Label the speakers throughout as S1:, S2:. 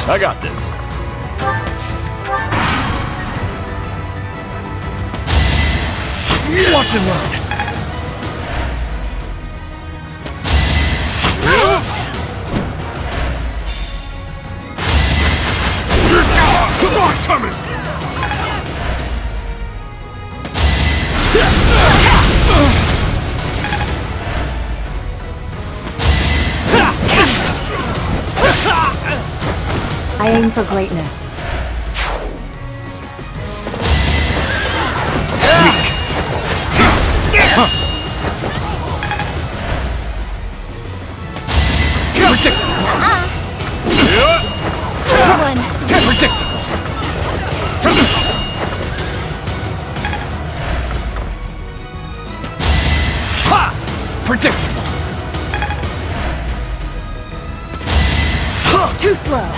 S1: I got this.
S2: Watch and learn.
S3: Saw it coming!
S4: I aim for greatness. This one.
S3: Predictable! Ha! Predictable!
S4: Too slow.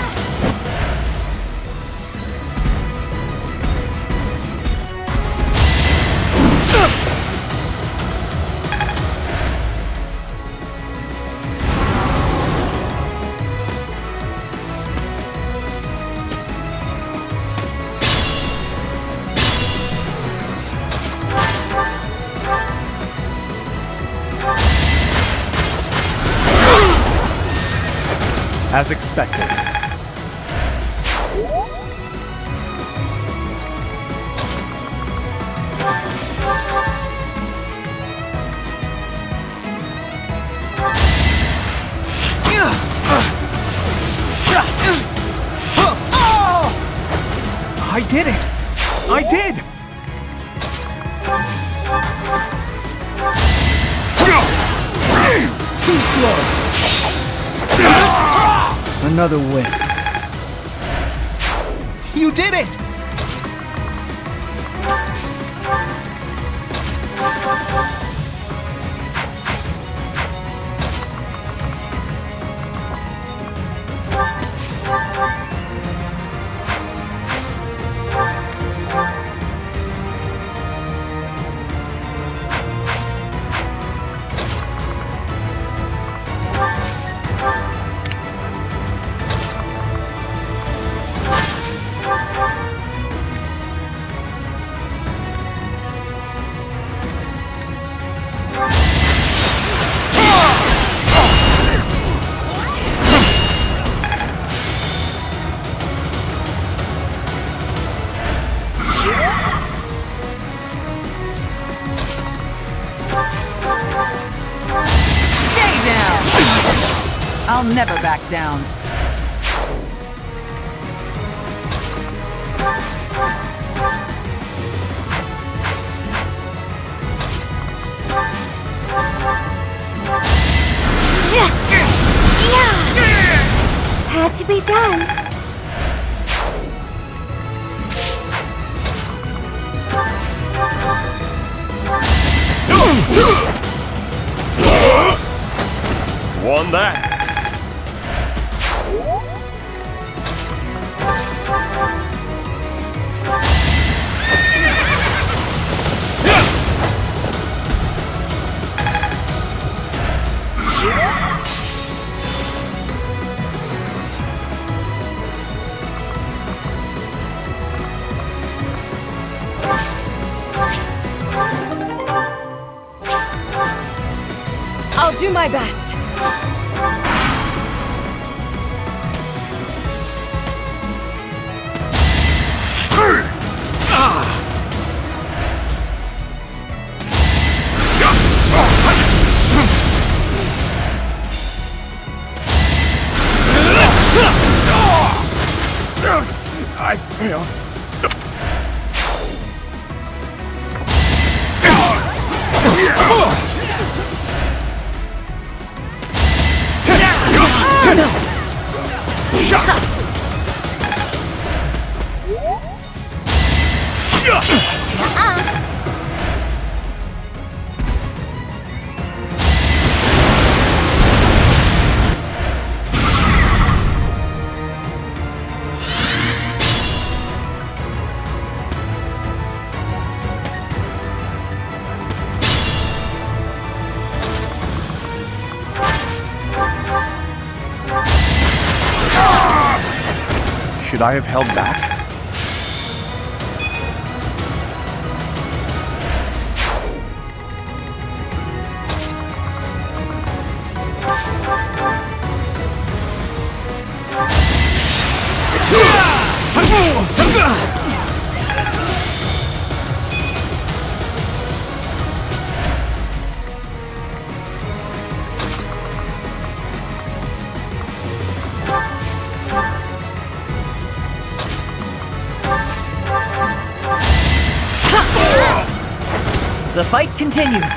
S2: As expected. I did it! I did! Too slow! Another win. You did it!
S5: I'll never back down.
S4: Had to be done.
S1: Won that.
S4: I'll do my best.
S3: I failed. Should I have held back?
S6: The fight continues.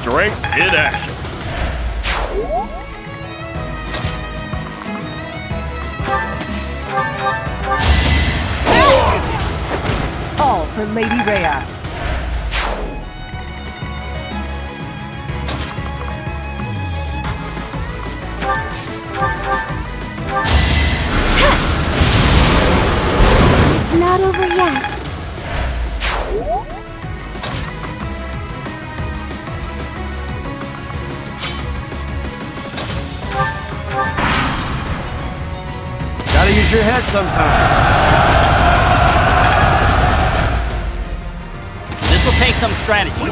S1: Strength in action.
S5: All for Lady Rhea.
S4: It's not over yet.
S3: Gotta use your head sometimes.
S6: This will take some strategy.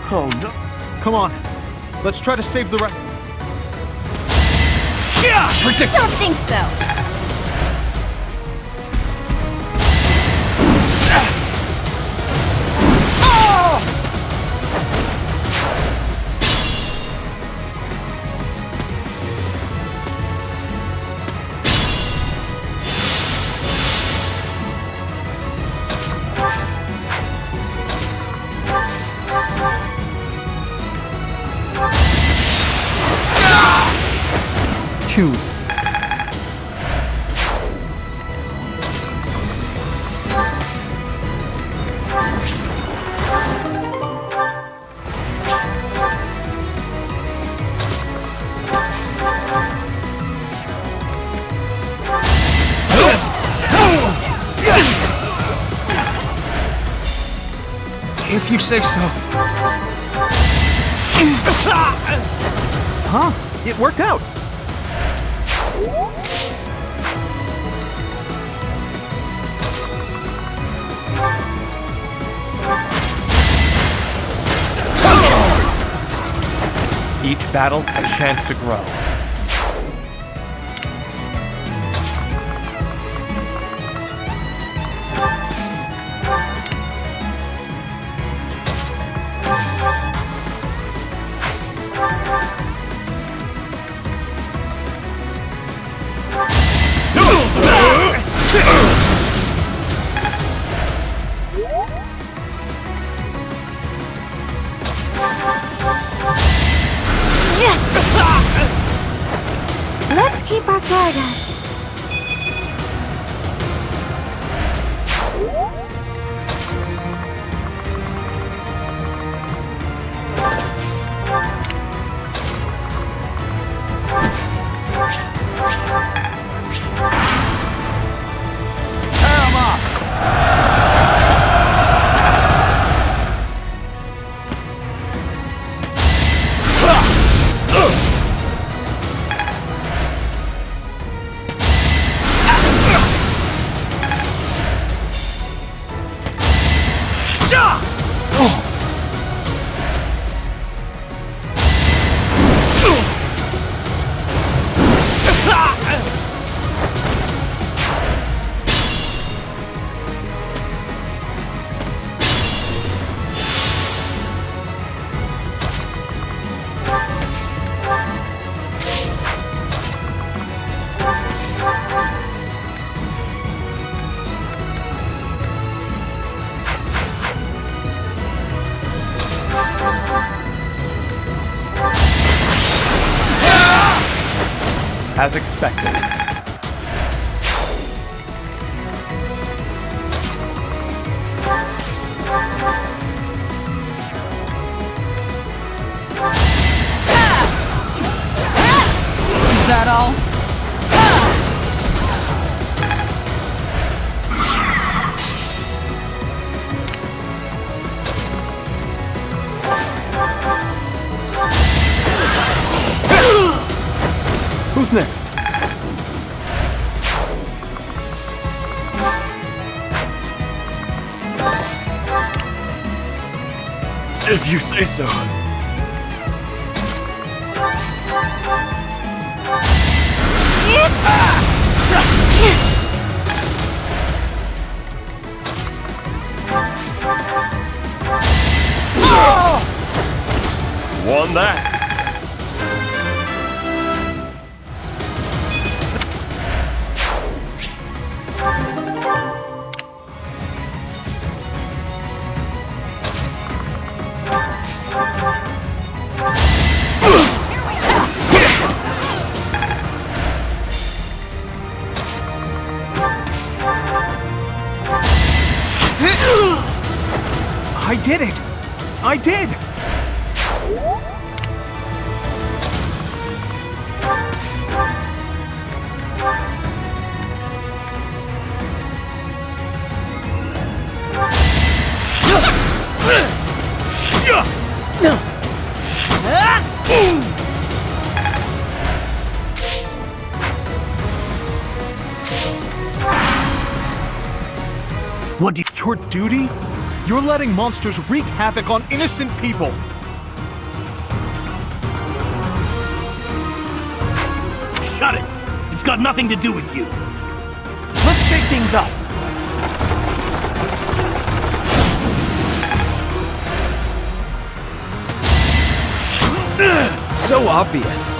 S3: Oh no.
S2: Come on. Let's try to save the rest.
S3: Yeah! Predictable!
S4: Don't think so.
S2: Too easy. If you say so. Huh? It worked out.
S3: Each battle, a chance to grow.
S4: Let's keep our guard up.
S3: As expected.
S5: Is that all?
S2: Who's next?
S1: If you say so. Won that.
S2: I did it! I did!
S6: What do
S2: Your duty? You're letting monsters wreak havoc on innocent people.
S6: Shut it! It's got nothing to do with you.
S3: Let's shake things up. So obvious.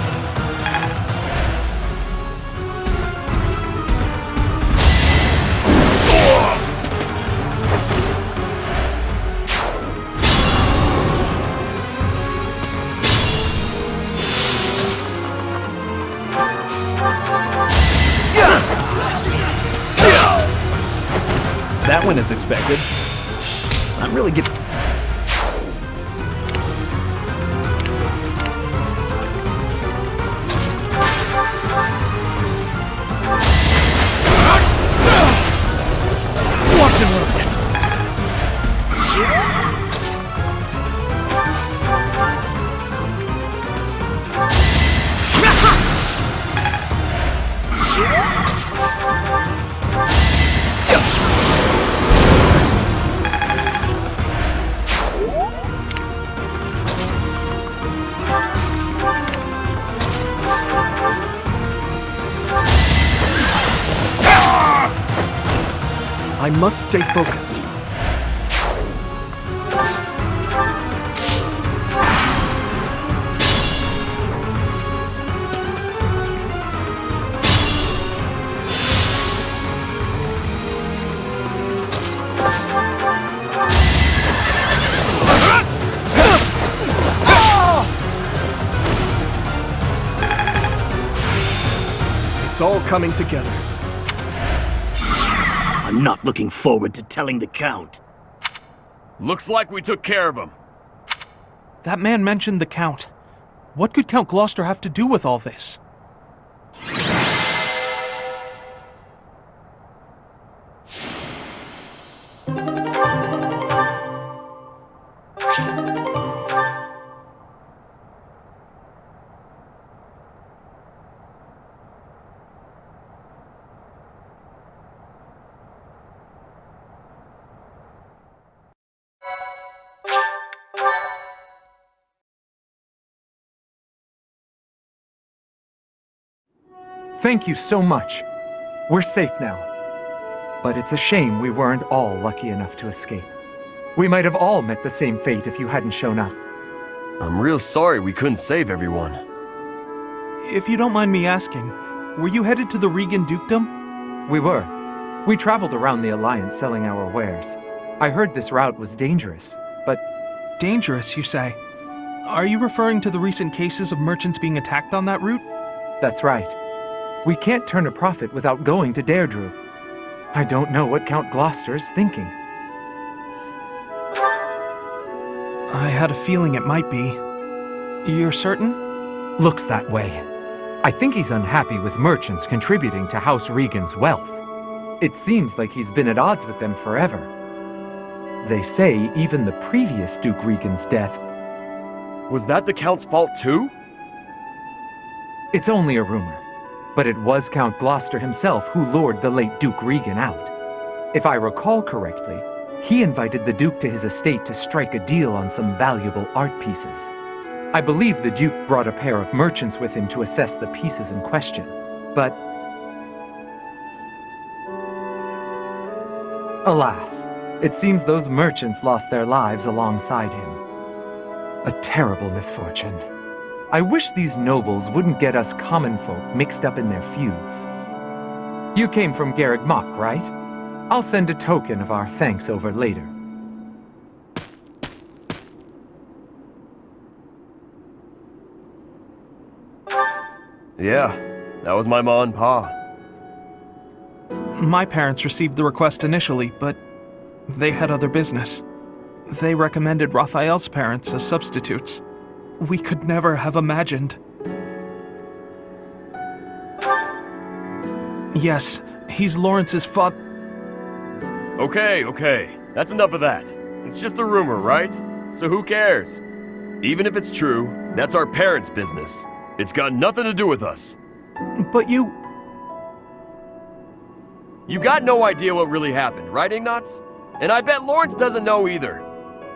S3: That went as expected. I'm really getting... Watch and learn. I must stay focused. It's all coming together.
S6: I'm not looking forward to telling the Count.
S1: Looks like we took care of him.
S2: That man mentioned the Count. What could Count Gloucester have to do with all this? Thank you so much. We're safe now. But it's a shame we weren't all lucky enough to escape. We might have all met the same fate if you hadn't shown up.
S1: I'm real sorry we couldn't save everyone.
S2: If you don't mind me asking, were you headed to the Regan Dukedom? We were. We traveled around the Alliance selling our wares. I heard this route was dangerous, but... Dangerous, you say? Are you referring to the recent cases of merchants being attacked on that route? That's right. We can't turn a profit without going to Deirdre. I don't know what Count Gloucester's thinking.
S3: I had a feeling it might be. You're certain?
S2: Looks that way. I think he's unhappy with merchants contributing to House Regan's wealth. It seems like he's been at odds with them forever. They say even the previous Duke Regan's death.
S1: Was that the Count's fault too?
S2: It's only a rumor, but it was Count Gloucester himself who lured the late Duke Regan out. If I recall correctly, he invited the Duke to his estate to strike a deal on some valuable art pieces. I believe the Duke brought a pair of merchants with him to assess the pieces in question, but alas, it seems those merchants lost their lives alongside him. A terrible misfortune. I wish these nobles wouldn't get us common folk mixed up in their feuds. You came from Garreg Mach, right? I'll send a token of our thanks over later.
S1: Yeah, that was my ma and pa.
S3: My parents received the request initially, but they had other business. They recommended Raphael's parents as substitutes. We could never have imagined. Yes, he's Lawrence's father.
S1: Okay, that's enough of that. It's just a rumor, right? So who cares? Even if it's true, that's our parents' business. It's got nothing to do with us.
S3: But you
S1: got no idea what really happened, right, Ignatz? And I bet Lawrence doesn't know either.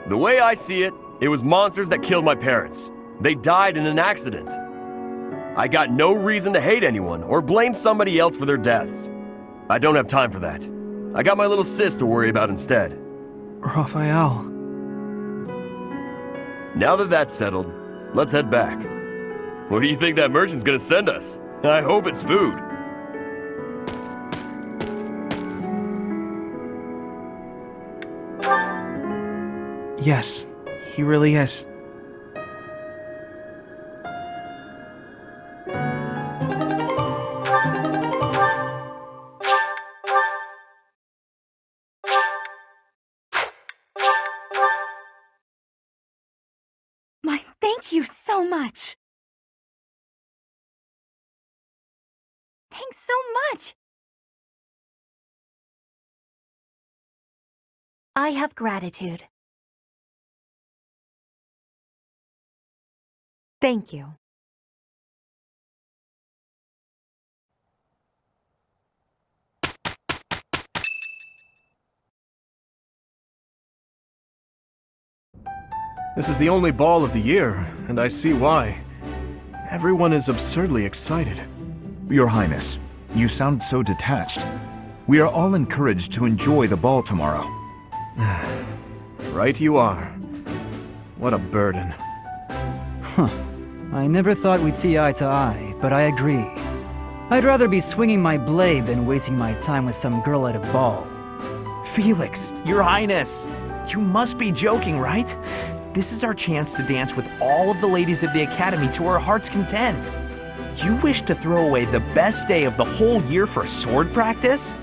S1: The way I see it, it was monsters that killed my parents. They died in an accident. I got no reason to hate anyone or blame somebody else for their deaths. I don't have time for that. I got my little sis to worry about instead.
S3: Raphael.
S1: Now that that's settled, let's head back. What do you think that merchant's gonna send us? I hope it's food.
S3: Yes, he really is.
S4: Thank you so much. Thanks so much. I have gratitude. Thank you.
S3: This is the only ball of the year, and I see why. Everyone is absurdly excited.
S7: Your Highness, you sound so detached. We are all encouraged to enjoy the ball tomorrow.
S3: Right you are. What a burden.
S8: I never thought we'd see eye to eye, but I agree. I'd rather be swinging my blade than wasting my time with some girl at a ball.
S9: Felix, Your Highness, you must be joking, right? This is our chance to dance with all of the ladies of the Academy to our heart's content. You wish to throw away the best day of the whole year for sword practice?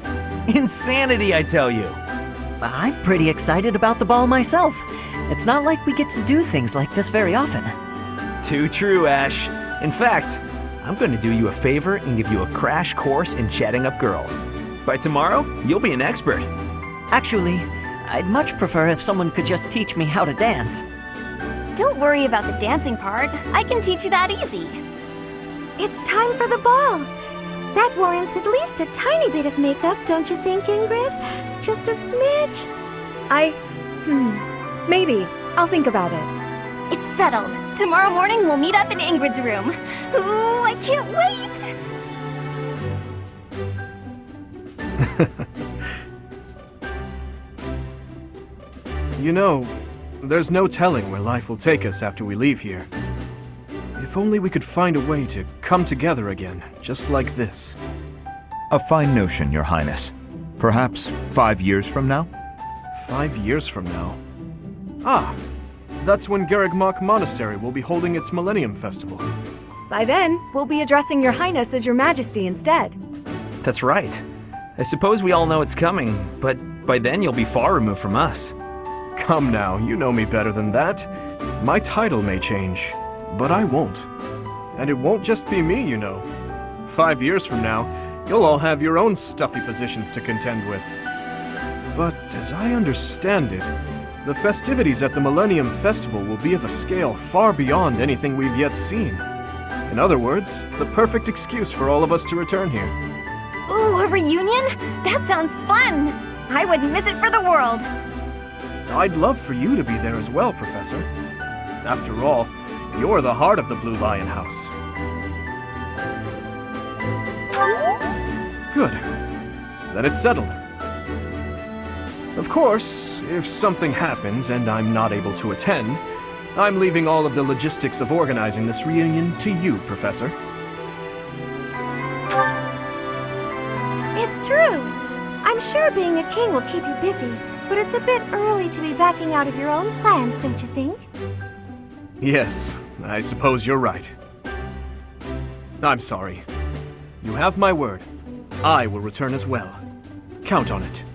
S9: Insanity, I tell you.
S10: I'm pretty excited about the ball myself. It's not like we get to do things like this very often.
S9: Too true, Ash. In fact, I'm going to do you a favor and give you a crash course in chatting up girls. By tomorrow, you'll be an expert.
S10: Actually, I'd much prefer if someone could just teach me how to dance.
S4: Don't worry about the dancing part. I can teach you that easy. It's time for the ball. That warrants at least a tiny bit of makeup, don't you think, Ingrid? Just a smidge.
S11: Maybe. I'll think about it.
S4: It's settled. Tomorrow morning we'll meet up in Ingrid's room. Ooh, I can't wait!
S3: You know, there's no telling where life will take us after we leave here. If only we could find a way to come together again, just like this.
S7: A fine notion, Your Highness. Perhaps 5 years from now?
S3: 5 years from now? Ah, that's when Garreg Mach Monastery will be holding its Millennium Festival.
S11: By then, we'll be addressing Your Highness as Your Majesty instead.
S9: That's right. I suppose we all know it's coming, but by then you'll be far removed from us.
S12: Come now, you know me better than that. My title may change, but I won't. And it won't just be me, you know. 5 years from now, you'll all have your own stuffy positions to contend with. But as I understand it, the festivities at the Millennium Festival will be of a scale far beyond anything we've yet seen. In other words, the perfect excuse for all of us to return here.
S4: Ooh, a reunion? That sounds fun! I wouldn't miss it for the world!
S12: I'd love for you to be there as well, Professor. After all, you're the heart of the Blue Lion House. Good. Then it's settled. Of course, if something happens and I'm not able to attend, I'm leaving all of the logistics of organizing this reunion to you, Professor.
S4: It's true! I'm sure being a king will keep you busy, but it's a bit early to be backing out of your own plans, don't you think?
S12: Yes, I suppose you're right. I'm sorry. You have my word. I will return as well. Count on it.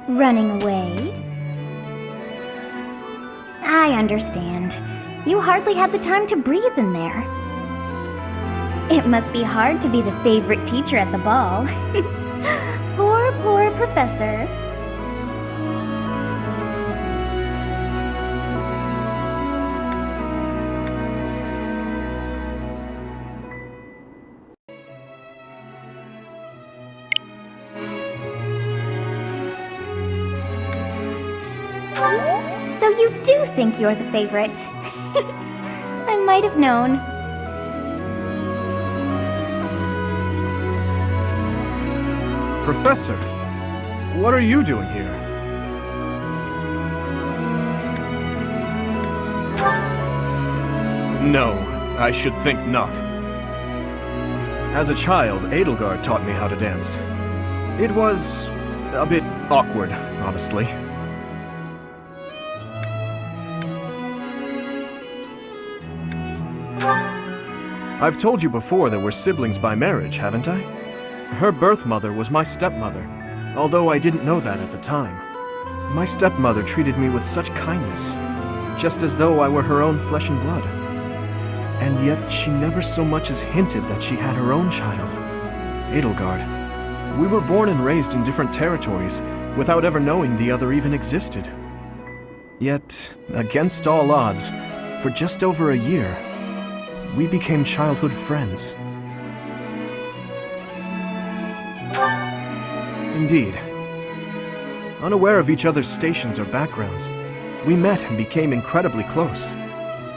S4: Running away? I understand. You hardly had the time to breathe in there. It must be hard to be the favorite teacher at the ball. Poor professor. So you do think you're the favorite? I might have known.
S12: Professor, what are you doing here? No, I should think not. As a child, Edelgard taught me how to dance. It was a bit awkward, honestly. I've told you before that we're siblings by marriage, haven't I? Her birth mother was my stepmother, although I didn't know that at the time. My stepmother treated me with such kindness, just as though I were her own flesh and blood. And yet she never so much as hinted that she had her own child, Edelgard. We were born and raised in different territories, without ever knowing the other even existed. Yet, against all odds, for just over a year, we became childhood friends. Indeed. Unaware of each other's stations or backgrounds, we met and became incredibly close.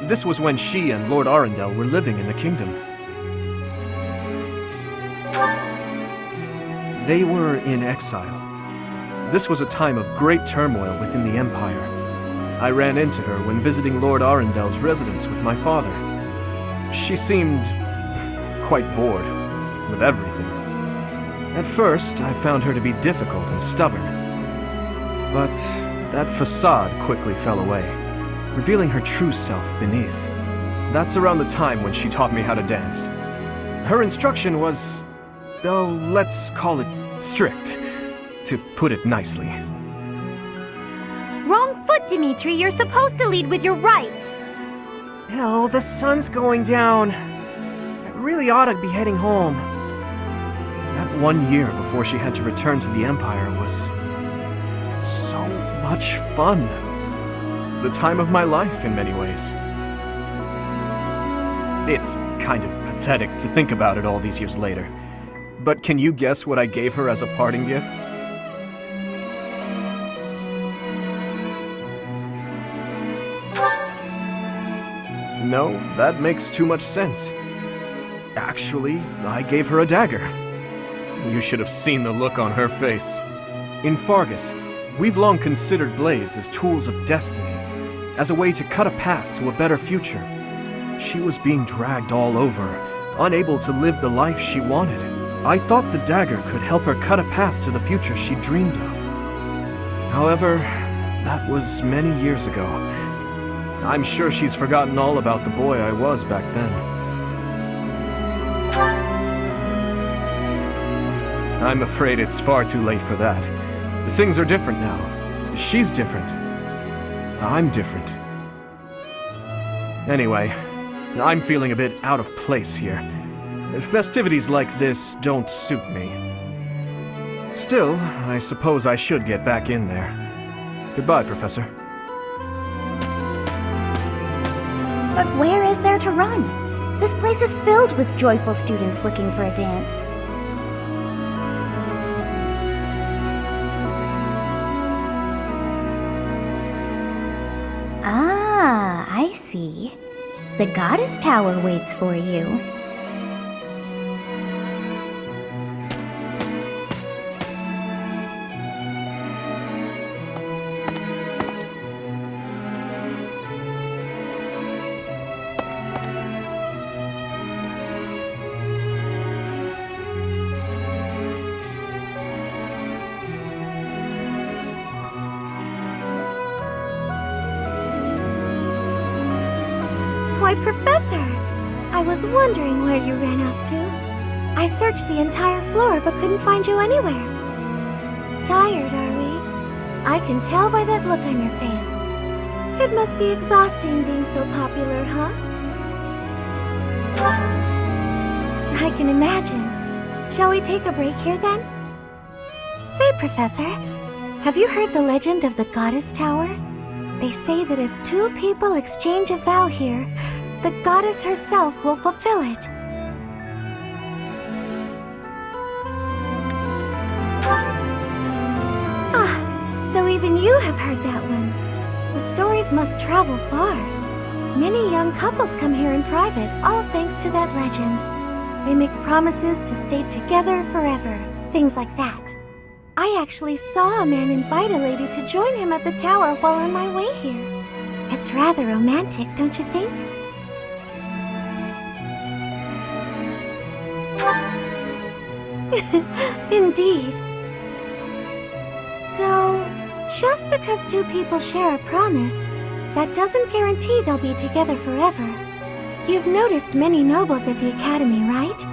S12: This was when she and Lord Arundel were living in the kingdom. They were in exile. This was a time of great turmoil within the Empire. I ran into her when visiting Lord Arundel's residence with my father. She seemed quite bored with everything. At first, I found her to be difficult and stubborn. But that facade quickly fell away, revealing her true self beneath. That's around the time when she taught me how to dance. Her instruction was, oh, let's call it strict, to put it nicely.
S4: Wrong foot, Dimitri. You're supposed to lead with your right.
S13: Hell, the sun's going down. I really ought to be heading home.
S12: That 1 year before she had to return to the Empire was so much fun. The time of my life in many ways. It's kind of pathetic to think about it all these years later. But can you guess what I gave her as a parting gift? No, that makes too much sense. Actually, I gave her a dagger. You should have seen the look on her face. In Fargus, we've long considered blades as tools of destiny, as a way to cut a path to a better future. She was being dragged all over, unable to live the life she wanted. I thought the dagger could help her cut a path to the future she dreamed of. However, that was many years ago. I'm sure she's forgotten all about the boy I was back then. I'm afraid it's far too late for that. Things are different now. She's different. I'm different. Anyway, I'm feeling a bit out of place here. Festivities like this don't suit me. Still, I suppose I should get back in there. Goodbye, Professor.
S4: But where is there to run? This place is filled with joyful students looking for a dance. Ah, I see. The Goddess Tower waits for you.
S14: Why, Professor! I was wondering where you ran off to. I searched the entire floor but couldn't find you anywhere. Tired, are we? I can tell by that look on your face. It must be exhausting being so popular, huh? I can imagine. Shall we take a break here then? Say, Professor, have you heard the legend of the Goddess Tower? They say that if two people exchange a vow here, the goddess herself will fulfill it. Ah, so even you have heard that one. The stories must travel far. Many young couples come here in private, all thanks to that legend. They make promises to stay together forever, things like that. I actually saw a man invite a lady to join him at the tower while on my way here. It's rather romantic, don't you think? Indeed. Though, just because two people share a promise, that doesn't guarantee they'll be together forever. You've noticed many nobles at the Academy, right?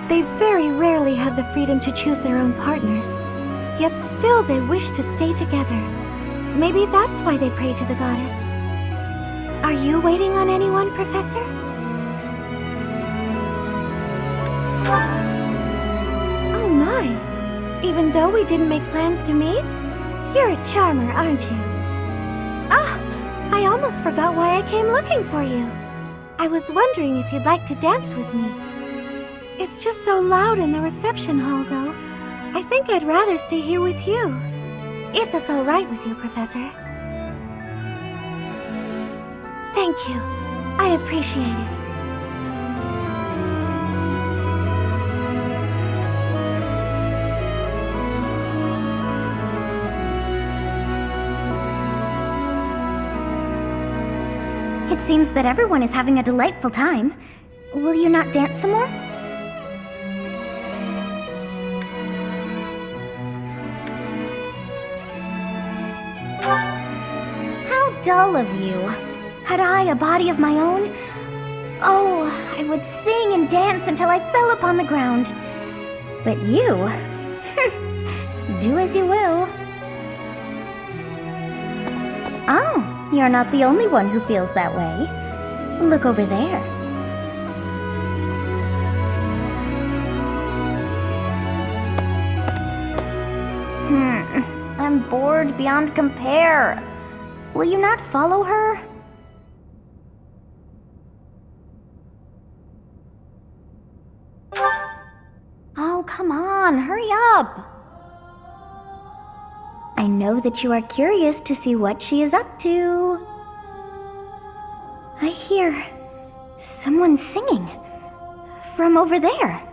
S14: They very rarely have the freedom to choose their own partners. Yet still they wish to stay together. Maybe that's why they pray to the goddess. Are you waiting on anyone, Professor? Oh my! Even though we didn't make plans to meet? You're a charmer, aren't you? Ah! I almost forgot why I came looking for you. I was wondering if you'd like to dance with me. It's just so loud in the reception hall, though. I think I'd rather stay here with you. If that's all right with you, Professor. Thank you. I appreciate it.
S4: It seems that everyone is having a delightful time. Will you not dance some more? How dull of you. Had I a body of my own, Oh, I would sing and dance until I fell upon the ground. But you... do as you will. Oh, you're not the only one who feels that way. Look over there. I'm bored beyond compare. Will you not follow her? Oh, come on, hurry up. I know that you are curious to see what she is up to. I hear someone singing from over there.